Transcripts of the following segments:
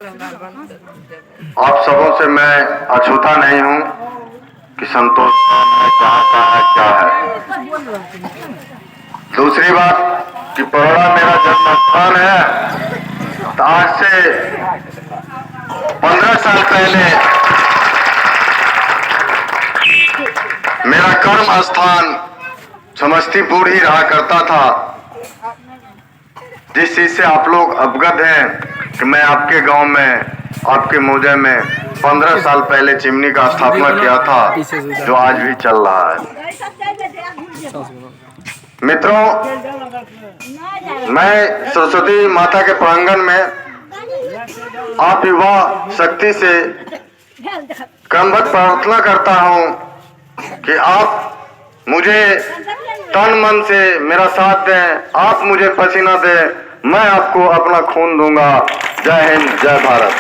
आप सबों से मैं अछूता नहीं हूँ कि संतोष कहाँ का है क्या है। दूसरी बात कि परोड़ा मेरा जन्म स्थान है। तो आज से 15 साल पहले मेरा कर्म स्थान समस्तीपुर ही रहा करता था। जिस चीज से आप लोग अवगत हैं कि मैं आपके गांव में, आपके मुहल्ले में 15 साल पहले चिमनी का स्थापना किया था, जो आज भी चल रहा है। मित्रों, मैं सरस्वती माता के प्रांगण में आप युवा शक्ति से क्रमबद्ध प्रार्थना करता हूं कि आप मुझे तन मन से मेरा साथ दें, आप मुझे पसीना दें, मैं आपको अपना खून दूंगा। जय हिंद, जय भारत।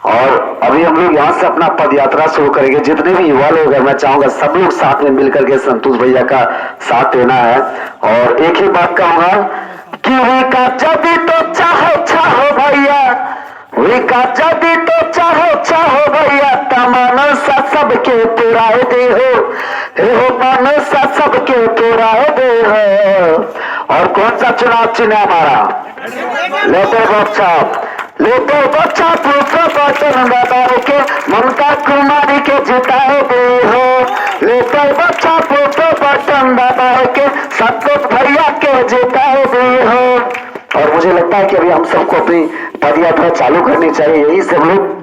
और अभी हम लोग यहाँ से अपना पद यात्रा शुरू करेंगे। जितने भी युवा लोग हैं, मैं चाहूंगा सब लोग साथ में मिलकर के संतोष भैया का साथ देना है। और एक ही बात कहूंगा कि विका जदी तो चाहो चाहो भैया, विका जदी तो चाहो चाहो भैया, तमन सा सबके पुराए दे हो मन सा सबके पुराए दे हो। और कौन सा चुनाव चिन्ह हमारा? लेटर बच्चा, लेटर बच्चा पुत्र बचन दबाओ के ममता कुमारी के जिताए दे हो। लेटर बच्चा पुत्र बचन दबाओ के संतोष भैया के जिताए दे हो। और मुझे लगता है कि अभी हम सबको अपनी पदयात्रा चालू करनी चाहिए। यही सब लोग